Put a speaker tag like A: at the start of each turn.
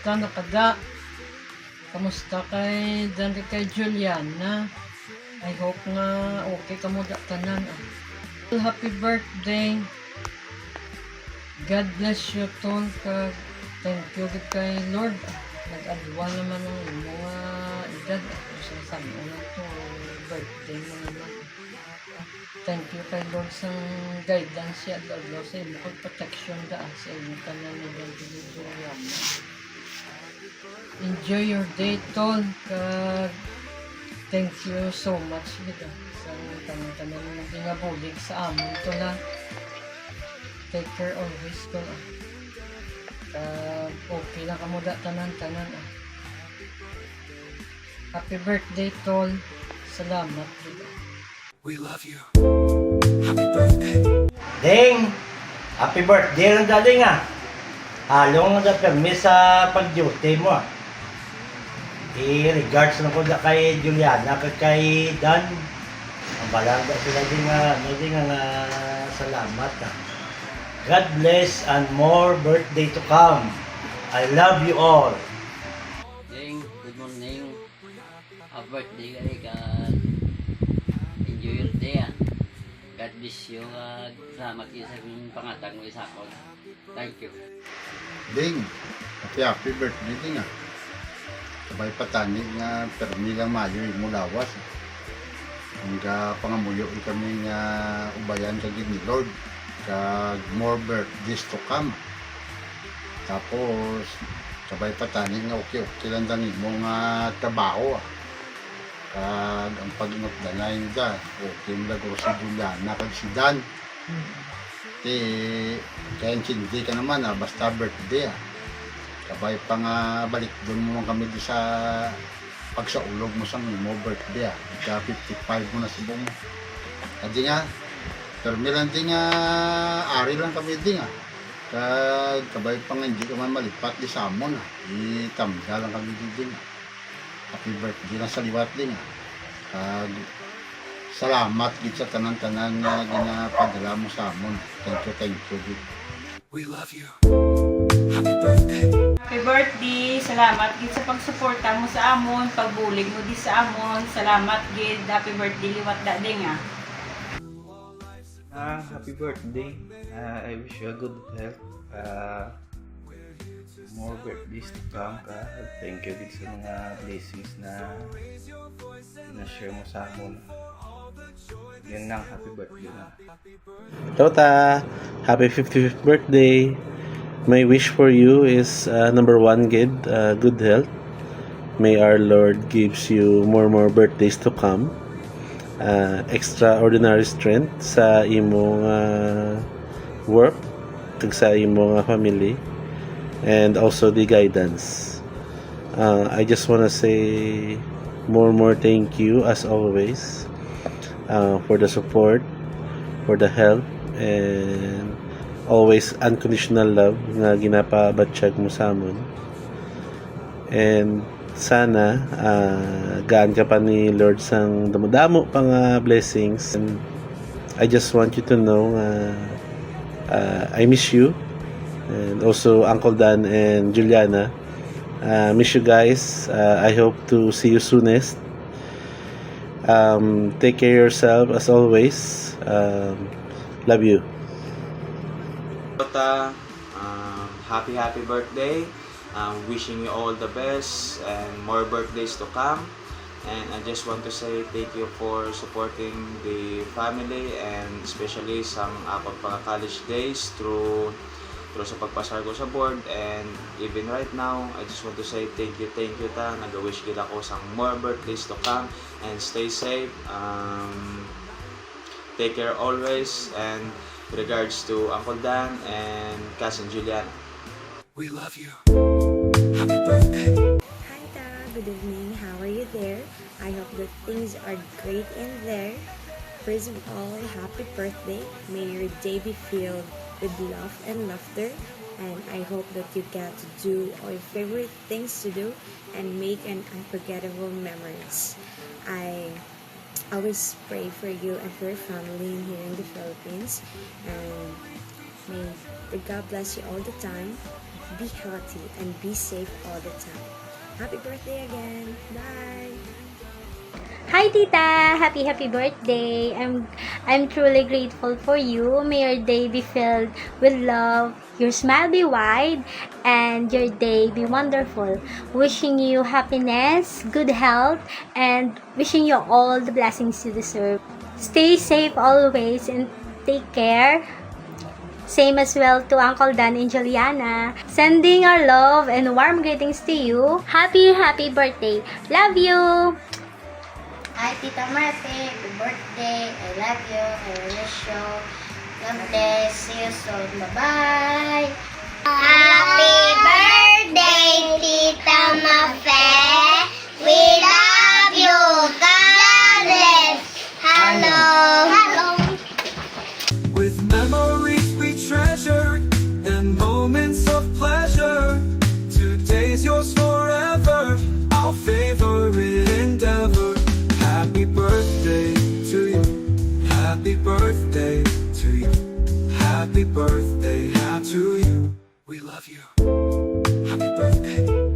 A: Kamusta na kada? Kamusta kay Dante kay Juliana? I hope nga okay ka mo da tanan. Happy birthday. God bless you ton kag thank you gid kay Lord. Nag-adwa naman ng mga edad sa samuna to birthday mo naman. Thank you kay Lord sa guidance siya Lord sa imo kag protection da sa imo tanan ni Dante Juliana. Enjoy your day ton kag thank you so much gid sa tanan-tanan nga gingabulig sa amon to na. Take care always ko na. Okay lang kamo da tanan-tanan Happy birthday tol. Salamat gid.
B: We love you. Happy birthday.
C: Ding! Happy birthday ng daling Halong na permis sa pag-duty mo I-regards na ko na kay Juliana kay Dan. Ang balaga sila din nga salamat God bless and more birthday to come. I love you all.
D: Ding, good morning. Happy birthday ka enjoy your day God bless you. Salamat kayo sa pangatang mo isa ko. Thank you.
E: Ding, happy birthday ding Sabay patani nga permi lang mayo mo lawas. Hangga pangamuyo kami nga ubayan kag ni Lord kag more birthdays to come. Tapos sabay patani nga okay lang dang mo nga trabaho. Kag ang pag-ingot danay da okay lang guro si Juliana kag si Dan. Kaya hindi ka naman basta birthday Kabay pa nga balik doon mo kami di sa pagsaulog mo sa mo birthday Ika 55 mo na si Bong. Kadi nga, permi lang di nga, ari lang kami di kabay pa nga hindi ka man malipat di sa amon Itamda lang kami di Happy birthday lang sa liwat di salamat gid sa tanan-tanan nga ginapadala mo sa amon. Thank you gid.
B: We love you. Happy birthday.
F: Happy birthday! Salamat gid sa pagsuporta mo sa amon, pagbulig mo di sa amon. Salamat gid. Happy birthday liwat da ding
G: Happy birthday. I wish you a good health. More birthdays to come Thank you din sa mga blessings na share mo sa amon. Yan lang, happy birthday na.
H: Tota, happy 55th birthday. My wish for you is number one, good health. May our Lord gives you more birthdays to come. Extraordinary strength sa imong work kag sa imong family, and also the guidance. I just wanna say more thank you as always for the support, for the help, and always unconditional love nga ginapabatsyag mo sa amon. And sana gaan ka pa ni Lord sang damo-damo pang blessings. And I just want you to know I miss you, and also Uncle Dan and Juliana. Miss you guys. I hope to see you soonest. Take care of yourself as always. Love you.
I: Tota, happy birthday. Wishing you all the best and more birthdays to come. And I just want to say thank you for supporting the family, and especially sa akong pagka-college days through sa pagpasar ko sa board. And even right now, I just want to say thank you ta. Nag-wish gid ako sa more birthdays to come, and stay safe. Take care always, and regards to Uncle Dan and Cousin Juliana.
B: We love you. Happy birthday.
J: Hi Ta, good evening. How are you there? I hope that things are great in there. First of all, happy birthday. May your day be filled with love and laughter. And I hope that you get to do all your favorite things to do and make an unforgettable memories. I always pray for you and for your family here in the Philippines, and may God bless you all the time. be healthy, and be safe all the time. Happy birthday again. Bye.
K: Hi Tita! Happy birthday! I'm truly grateful for you. May your day be filled with love, your smile be wide, and your day be wonderful. Wishing you happiness, good health, and wishing you all the blessings you deserve. Stay safe always and take care. Same as well to Uncle Dan and Juliana. Sending our love and warm greetings to you. Happy birthday! Love you!
L: Hi, Tita Marte. Happy birthday. I love you. I wish you God bless. See you soon. Bye-bye.
M: Happy birthday, Tita Mafe. We love you. God bless. Hello.
B: With memories we treasure and moments of pleasure. Today's yours forever. Our favorite endeavor. Happy birthday to you. Happy birthday to you. Happy birthday to you. We love you. Happy birthday.